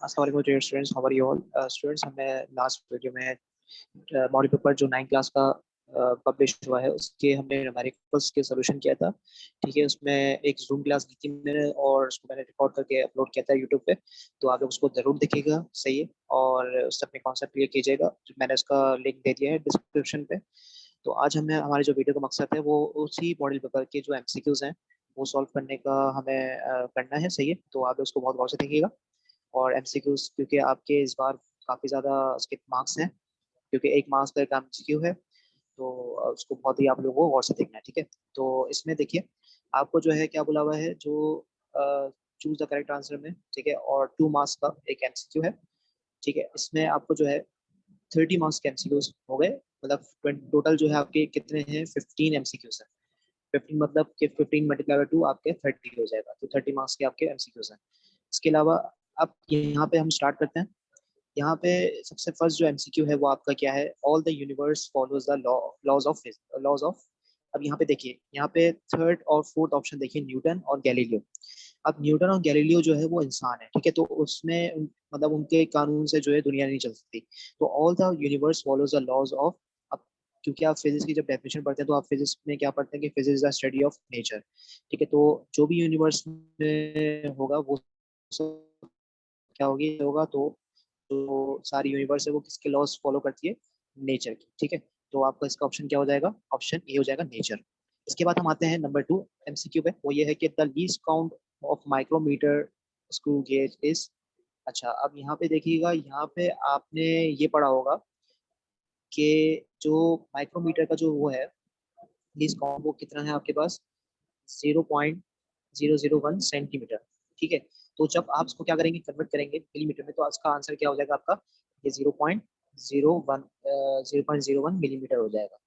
अस्सलाम वालेकुम dear students, how are you all? Students, हमने लास्ट वीडियो में मॉडल पेपर जो 9 क्लास का पब्लिश हुआ है उसके हमने न्यूमेरिकल्स के सोल्यूशन किया था। ठीक है, उसमें एक जूम क्लास ली थी मैंने और उसको मैंने रिकॉर्ड करके अपलोड किया था यूट्यूब पे। तो आप लोग उसको जरूर देखिएगा, सही है, और उससे अपने कॉन्सेप्ट क्लियर कीजिएगा। मैंने उसका लिंक दे दिया है डिस्क्रिप्शन पे। तो आज हमें हमारे जो वीडियो का मकसद है वो उसी मॉडल पेपर के जो एमसीक्यूज हैं वो सॉल्व करने का हमें करना है, सही है। तो आप उसको बहुत गौर से देखिएगा। और एमसीक्यूज क्योंकि आपके इस बार काफ़ी ज़्यादा उसके मार्क्स हैं, क्योंकि एक मार्क्स का एक एमसीक्यू है, तो उसको बहुत ही आप लोगों को गौर से देखना है। ठीक है, तो इसमें देखिए आपको जो है क्या बोला हुआ है, जो चूज द करेक्ट आंसर में, ठीक है, और 2 मार्क्स का एक एमसीक्यू है। ठीक है, इसमें आपको जो है 30 मार्क्स के एमसीक्यूज हो गए, मतलब टोटल जो है आपके कितने हैं, 15 एमसीक्यूज है। 15 मतलब कि 15 × 2 आपके 30 हो जाएगा, तो 30 मार्क्स के आपके एमसीक्यूज हैं। इसके अलावा अब यहाँ पे हम स्टार्ट करते हैं। यहाँ पे सबसे फर्स्ट जो एमसीक्यू है वो आपका क्या है, all the universe follows the laws of. अब यहाँ पे देखिए, यहाँ पे थर्ड और फोर्थ ऑप्शन देखिए, न्यूटन और गैलीलियो। अब न्यूटन और गैलीलियो जो है वो इंसान है, ठीक है, तो उसमें मतलब उनके कानून से जो है दुनिया नहीं चल सकती। तो all the universe follows the laws of. अब क्योंकि आप फिजिक्स की जब डेफिनेशन पढ़ते हैं तो आप फिजिक्स में क्या पढ़ते हैं कि physics is the study of nature. ठीक है, तो जो भी यूनिवर्स में होगा वो सब क्या होगी होगा, तो जो सारी यूनिवर्स है वो किसके लॉज फॉलो करती है, नेचर की। ठीक है, तो आपका इसका ऑप्शन क्या हो जाएगा, ऑप्शन ए हो जाएगा, नेचर। इसके बाद हम आते हैं नंबर 2 एमसीक्यू पे। वो ये है कि the least count of micrometer screw gauge is. अच्छा, अब यहाँ पे देखिएगा, यहाँ पे आपने ये पढ़ा होगा कि जो माइक्रोमीटर का जो वो है लीस्ट काउंट, वो कितना है आपके पास, 0.001 सेंटीमीटर। ठीक है, तो जब आप इसको क्या करेंगे, कन्वर्ट करेंगे मिलीमीटर में, तो इसका आंसर क्या हो जाएगा आपका, ये 0.01 मिलीमीटर हो जाएगा।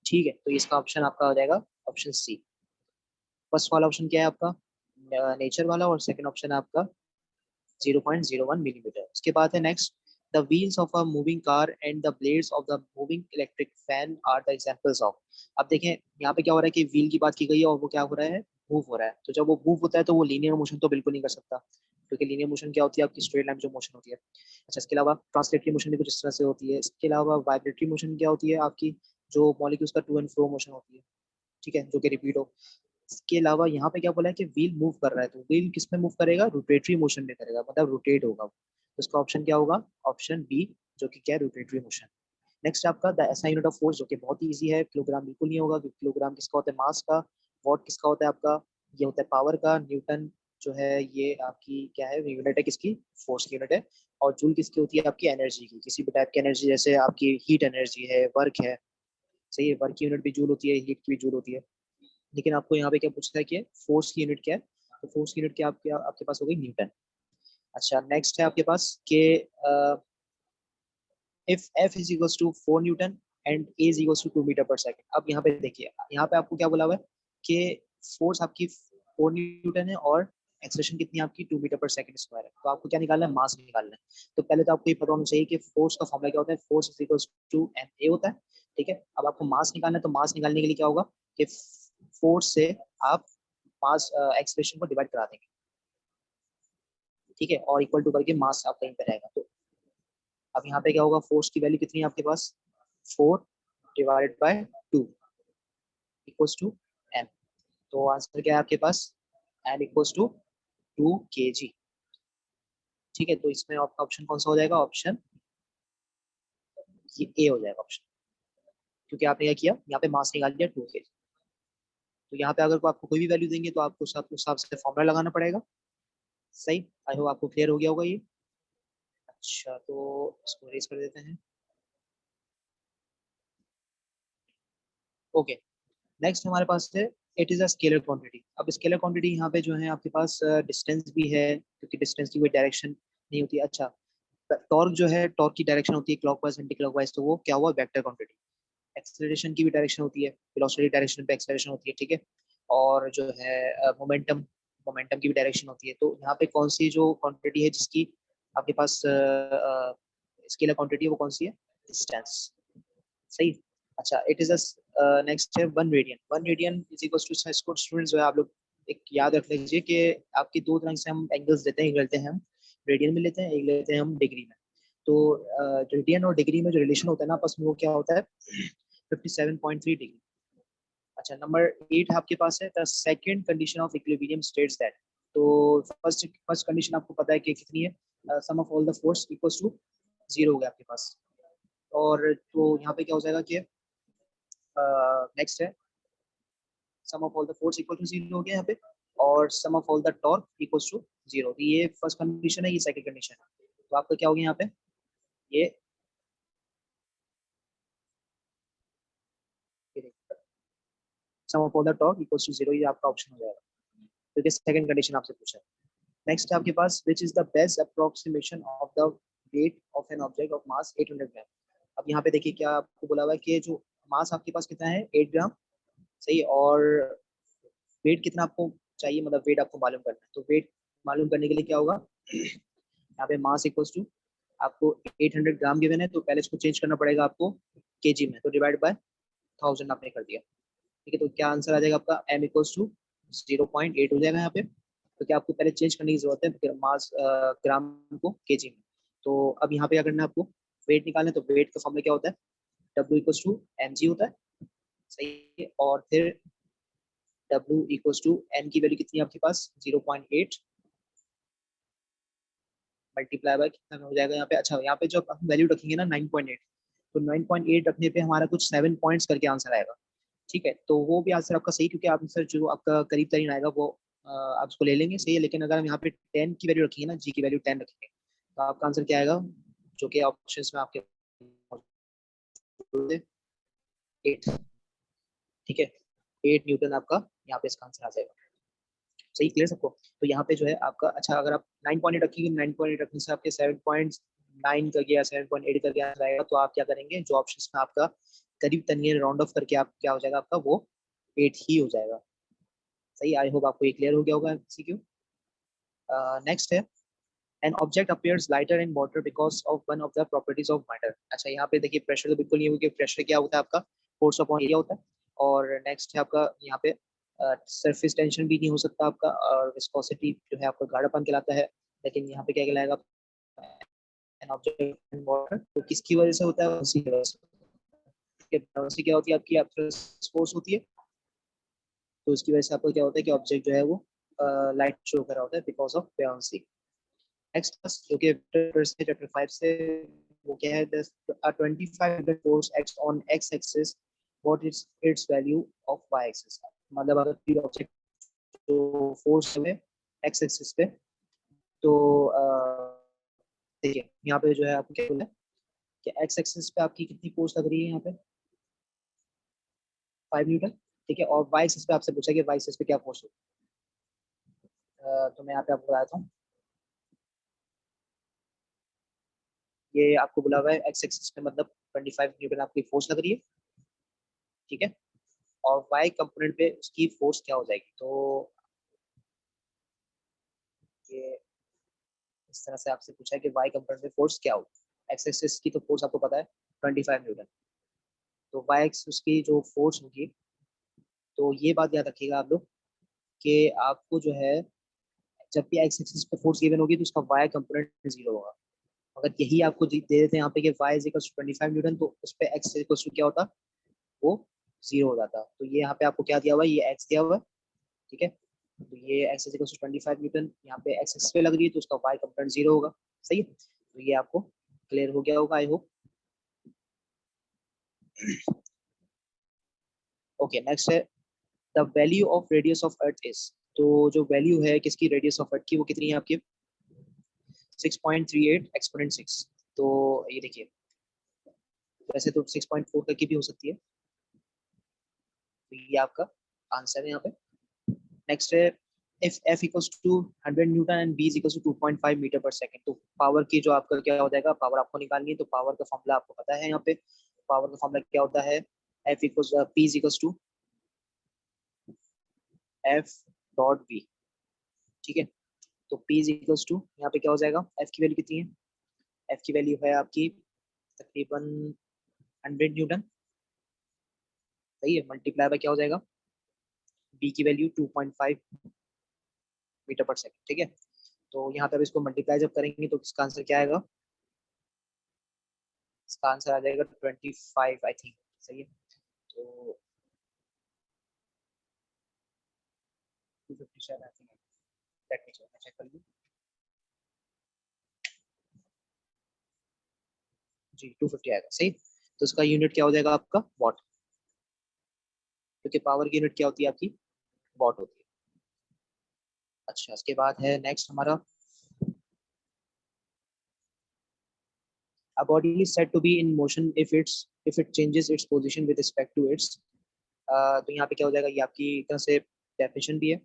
ठीक है, तो इसका ऑप्शन आपका हो जाएगा ऑप्शन सी। फर्स्ट वाला ऑप्शन क्या है आपका, नेचर वाला, और सेकंड ऑप्शन है आपका 0.01 मिलीमीटर। उसके बाद है next, the wheels of a moving car and the blades of the moving electric fan are the examples of. अब देखें यहाँ पे क्या हो रहा है कि व्हील की बात की गई है और वो क्या हो रहा है, मूव हो रहा है। तो जब वो मूव होता है तो वो लीनियर मोशन तो बिल्कुल नहीं कर सकता, क्योंकि लीनियर मोशन क्या होती है, आपकी स्ट्रेट लाइन जो मोशन होती है। अच्छा, इसके अलावा ट्रांसलेटरी मोशन भी कुछ इस तरह से होती है। इसके अलावा वाइब्रेटरी मोशन क्या होती है, आपकी जो मॉलिक्यूल्स का टू एंड फ्रो मोशन होती है, ठीक है, जो कि रिपीट हो। इसके अलावा यहाँ पे क्या बोला है कि व्हील मूव कर रहा है, तो व्हील किस में मूव करेगा, रोटेटरी मोशन में करेगा, मतलब रोटेट होगा। तो इसका ऑप्शन क्या होगा, ऑप्शन बी, जो कि क्या है, रोटेटरी मोशन। नेक्स्ट आपका the SI unit of force, जो कि बहुत इजी है, किलोग्राम बिल्कुल नहीं होगा, क्योंकि किलोग्राम किसका होता है, मास का। वॉट किसका होता है आपका, ये होता है पावर का। न्यूटन जो है ये आपकी क्या है, यूनिट है किसकी, फोर्स की यूनिट है। और जूल किसकी होती है, आपकी एनर्जी की, किसी भी टाइप की एनर्जी, जैसे आपकी हीट एनर्जी है, वर्क है, सही है, वर्क की यूनिट भी जूल होती है, हीट की भी जूल होती है। लेकिन आपको यहाँ पे क्या पूछता है कि फोर्स की यूनिट क्या है, तो फोर्स की यूनिट क्या आपके आपके पास हो गई, न्यूटन। अच्छा, नेक्स्ट है आपके पास कि if F is equals to 4 newton and A is equals to 2 metre पर सेकंड। अब यहाँ पे देखिए, यहाँ पे आपको क्या बोला हुआ है कि फोर्स आपकी 4 न्यूटन है और एक्सेलरेशन कितनी है आपकी, 2 मीटर पर सेकंड स्क्वायर है। तो आपको क्या निकालना है, मास निकालना है। तो पहले तो आपको ये पता होना चाहिए कि फोर्स का फॉर्मूला क्या होता है, force is equals to M A होता है। ठीक है, अब आपको मास निकालना है, तो मास निकालने के लिए क्या होगा कि फोर्स से आप मास एक्सेलरेशन को डिवाइड करा देंगे, ठीक है, और इक्वल टू करके मास आपका यहीं पे रहेगा। तो अब यहाँ पे क्या होगा, फोर्स की वैल्यू कितनी है आपके पास, 4/2 इक्वल्स टू एम। तो आंसर क्या है आपके पास, एम इक्वल्स टू 2 kg। ठीक है, तो इसमें आपका ऑप्शन कौन सा हो जाएगा, ऑप्शन ये ए हो जाएगा ऑप्शन, क्योंकि आपने क्या किया, यहाँ पे मास निकाल दिया 2 kg। तो यहाँ पे अगर को आपको कोई भी वैल्यू देंगे तो आपको उस हिसाब से फॉर्मूला लगाना पड़ेगा। सही, आई होप आपको क्लियर हो गया होगा ये। अच्छा, तो इसको रेस कर देते हैं। ओके, नेक्स्ट हमारे पास है, it is a scalar quantity. अब स्केलर क्वांटिटी यहाँ पे जो है आपके पास डिस्टेंस भी है, क्योंकि डिस्टेंस की कोई डायरेक्शन नहीं होती। अच्छा, टॉर्क जो है, टॉर्क की डायरेक्शन होती है क्लॉकवाइज एंटी क्लॉकवाइज, तो वो क्या हुआ, वेक्टर क्वांटिटी। एक्सेलरेशन की भी डायरेक्शन होती है, वेलोसिटी डायरेक्शन पे एक्सेलरेशन होती है, ठीक है। और जो है मोमेंटम, मोमेंटम की भी डायरेक्शन होती है। तो यहाँ पे कौन सी जो क्वांटिटी है जिसकी आपके पास स्केलर क्वांटिटी है, वो कौन सी है, डिस्टेंस। सही। अच्छा, इट इज नेक्स्ट है 1 radian. 1 radian is equals to, इसको स्टूडेंट्स जो है आप लोग एक याद रख लीजिए कि आपकी दो तरह से हम एंगल्स देते हैं, निकलते हैं हम। रेडियन में लेते हैं, एक लेते हैं हम डिग्री में। तो रेडियन और डिग्री में जो रिलेशन होता है ना आपस में, वो क्या होता है 57.3 डिग्री। अच्छा, नंबर 8 आपके पास है, the second condition of equilibrium states that. तो फर्स्ट फर्स्ट कंडीशन आपको पता है कि कितनी है, sum of all the force equals to 0 हो गया आपके पास। और तो यहाँ पे क्या हो जाएगा कि नेक्स्ट है sum of all the force equal to 0 हो गया यहाँ पे, और sum of all the torque equals to 0। तो ये फर्स्ट कंडीशन है, ये सेकंड कंडीशन है। तो आपका क्या हो गया यहाँ पे, ये sum of all the torque equals to 0, ये आपका ऑप्शन हो जाएगा, क्योंकि सेकंड कंडीशन आपसे पूछा है। नेक्स्ट है आपके पास, which is the best approximation of the weight of an object of mass 800 gram. अब यहाँ पे देखिए क्या आपको बोला हुआ है कि जो मास आपके पास कितना है 8 ग्राम, सही। और वेट कितना आपको चाहिए, मतलब वेट आपको मालूम करना है। तो वेट मालूम करने के लिए क्या होगा, यहाँ पे मास इक्वल्स टू आपको 800 ग्राम गिवन है, तो पहले इसको चेंज करना पड़ेगा आपको केजी में, तो डिवाइड बाय 1000 आपने कर दिया, ठीक है। तो क्या आंसर आ जाएगा आपका, m इक्वल्स टू 0.8 हो जाएगा यहाँ पे। तो क्या आपको पहले चेंज करने की जरूरत है मास ग्राम को केजी में। तो अब यहाँ पे क्या करना है आपको, वेट निकालना है। तो वेट का फॉर्मूला क्या होता है, W इक्वल्स टू mg होता है, सही है। और फिर W इक्वल्स टू n की वैल्यू कितनी है आपके पास 0.8 मल्टीप्लाई बाय कितना हो जाएगा यहाँ पे। अच्छा, यहाँ पे जब हम वैल्यू रखेंगे ना 9.8, तो 9.8 रखने पे हमारा कुछ 7 पॉइंट्स करके आंसर आएगा, ठीक है। तो वो भी आंसर आपका सही, क्योंकि आंसर जो आपका करीब तरीन आएगा वो आप उसको ले लेंगे, सही है। लेकिन अगर हम यहाँ पे 10 की वैल्यू रखेंगे ना, जी की वैल्यू 10 रखेंगे, तो आपका आंसर क्या आएगा, जो कि ऑप्शन में आपके 8, ठीक है। 8 न्यूटन आपका यहाँ पे इसका आंसर आ जाएगा, सही, क्लियर सबको। तो यहाँ पे जो है आपका, अच्छा अगर आप 9.8 रखेंगे, 9.8 रखने से आपके 7.9 कर गया, 7.8 कर गया आएगा, तो आप क्या करेंगे, जो ऑप्शन में आपका करीब तनिए राउंड ऑफ करके आप क्या हो जाएगा आपका, वो 8 ही हो जाएगा, सही। आई होप आपको ये क्लियर हो गया होगा एमसीक्यू। नेक्स्ट है, an object appears lighter in water because of one of the properties of matter. अच्छा, यहाँ पे देखिए प्रेशर तो बिल्कुल नहीं होगी, प्रेशर क्या होता है आपका, फोर्स अपॉन एरिया होता है। और नेक्स्ट है आपका यहाँ पे सरफेस टेंशन भी नहीं हो सकता आपका, और विस्कोसिटी जो है आपका गाढ़ापन कहलाता है। लेकिन यहाँ पे क्या कहलाएगा, एन ऑब्जेक्ट इन वाटर, तो किसकी वजह से होता है, उसी की वजह से क्या होती है आपकी फोर्स होती है। तो उसकी वजह से आपको क्या होता है कि ऑब्जेक्ट जो है वो लाइट शो कर रहा होता है बिकॉज ऑफ buoyancy। नेक्स्ट जो कि चैप्टर 5 से, वो क्या है, 25 force act on X axis, what is its value of Y axis. मतलब अगर कोई ऑब्जेक्ट जो फोर्स है एक्स एक्सिस पे, तो देखिए यहाँ पे जो है आपको क्या बोला है कि एक्स एक्सिस पे आपकी कितनी फोर्स लग रही है यहाँ पे 5 न्यूटन, ठीक है। और वाई एक्सिस पे आपसे पूछा कि वाई एक्सिस पे क्या फोर्स हो, तो मैं यहाँ पे आपको बताता हूँ। ये आपको बोला हुआ है एक्स एक्सिस पे मतलब 25 न्यूटन आपकी फोर्स लग रही है, ठीक है। और वाई कंपोनेंट पे उसकी फोर्स क्या हो जाएगी, तो ये इस तरह से आपसे पूछा है कि वाई कंपोनेंट पे फोर्स क्या होगी। एक्स एक्सिस की तो फोर्स आपको पता है 25 न्यूटन, तो वाई एक्सिस की जो फोर्स होगी, तो ये बात याद रखिएगा आप लोग कि आपको जो है जब भी एक्स एक्सिस पे फोर्स गिवन होगी तो उसका वाई कंपोनेंट 0 होगा। अगर यही आपको दे देते हैं यहाँ पे कि y is equal to 25 newton, तो उस पे x इक्वल टू क्या होता, वो 0 हो जाता। तो ये यहाँ पे आपको क्या दिया हुआ है, ये x दिया हुआ है, ठीक है। तो ये x is equal to 25 newton, यहाँ पे x एक्सिस पे लग रही है, तो उसका y कंपोनेंट 0 होगा, सही है। तो ये आपको क्लियर हो गया होगा, आई होप। ओके, नेक्स्ट है, the value of radius of earth is. तो जो वैल्यू है किसकी, रेडियस ऑफ अर्थ की, वो कितनी है आपकी 6.38 एक्सपोनेंट 6। तो ये देखिए, वैसे तो 6.4 तक की भी हो सकती है, तो ये आपका आंसर है यहाँ पे। नेक्स्ट है, if f equals to 100 newton एंड b is equals to 2.5 metre पर सेकंड, तो पावर की जो आपका क्या हो जाएगा, पावर आपको निकालनी है। तो पावर का फॉर्मूला आपको पता है, यहाँ पे पावर का फॉर्मूला क्या होता है, f equals p is equals to f dot v, ठीक है। तो p is equals to यहाँ पे क्या हो जाएगा, f की वैल्यू कितनी है, f की वैल्यू है आपकी तकरीबन 100 न्यूटन, सही है। मल्टीप्लाई बाय क्या हो जाएगा, b की वैल्यू 2.5 मीटर पर सेकंड, ठीक है। तो यहाँ पे अब इसको मल्टीप्लाई जब करेंगे तो इसका आंसर क्या आएगा? इसका आंसर आ जाएगा 25 आई थिंक। सही है, तो 250 शायद I think. Let me check कर लूँ। जी 250 आएगा सही। तो इसका यूनिट क्या हो जाएगा आपका? वॉट, क्योंकि पावर की यूनिट क्या होती है आपकी? वॉट होती है। अच्छा, इसके बाद है नेक्स्ट हमारा, a body is said to be in motion if it changes its position with respect to its, तो यहाँ पे क्या हो जाएगा? ये आपकी एक तरह से डेफिनेशन भी है।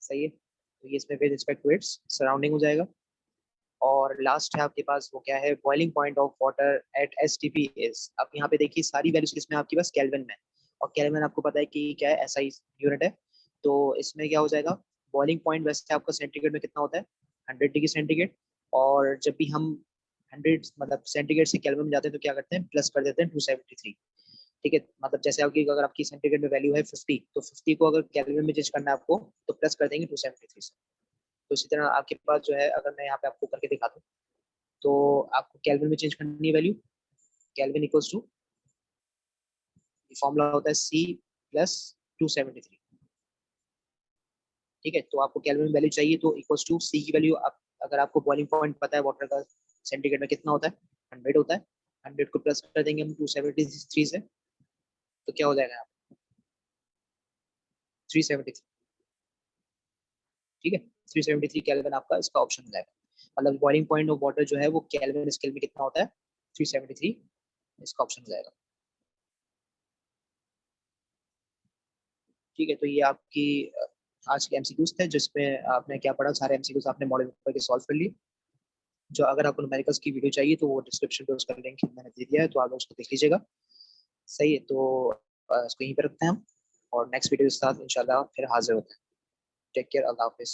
सही है, तो ये इसमें with respect to its surrounding हो जाएगा। और लास्ट है आपके पास, वो क्या है? Boiling point of water at STP is. अब यहाँ पे देखिए सारी वैल्यूज किसमें आपके पास? केल्विन में। और केल्विन आपको पता है कि क्या है? एसआई यूनिट है। तो इसमें क्या हो जाएगा? बॉइलिंग पॉइंट वैसे आपका सेंटीग्रेड में कितना होता है? 100 डिग्री सेंटीग्रेड। और जब भी हम 100 मतलब सेंटीग्रेड से केल्विन में जाते हैं तो क्या करते हैं? प्लस कर देते हैं 273। ठीक है, मतलब जैसे आपकी अगर आपकी सेंटीग्रेड में वैल्यू है 50, तो 50 को अगर केल्विन में चेंज करना है आपको तो प्लस कर देंगे 273 से। तो इसी तरह आपके पास जो है, अगर मैं यहाँ पे आपको करके दिखा दूँ, तो आपको केल्विन में चेंज करनी है value. Kelvin equals to, formula होता है C प्लस 273। ठीक है, तो आपको केल्विन में वैल्यू चाहिए तो इक्वल्स टू C की वैल्यू। आप अगर आपको बॉइलिंग पॉइंट पता है वाटर का सेंटीग्रेड में कितना होता है? 100 होता है। 100 को प्लस कर देंगे हम 273 से, तो क्या हो जाएगा? 373। ठीक है, 373 केल्विन आपका इसका ऑप्शन हो जाएगा। मतलब बॉइलिंग पॉइंट ऑफ वाटर जो है वो केल्विन स्केल में कितना होता है? 373, इसका ऑप्शन हो जाएगा। ठीक है, तो ये आपकी आज के एमसीक्यूज थे, जिसमें आपने क्या पढ़ा? सारे एमसीक्यूज आपने मॉडल पेपर के सॉल्व कर लिए। जो अगर आपको न्यूमेरिकल्स की वीडियो चाहिए तो वो डिस्क्रिप्शन पे उसका लिंक मैंने दे दिया है, तो आप उसको देख लीजिएगा। सही है, तो इसको यहीं पे रखते हैं हम, और नेक्स्ट वीडियो के साथ इंशाल्लाह फिर हाजिर होते हैं। टेक केयर, अल्लाह हाफिज।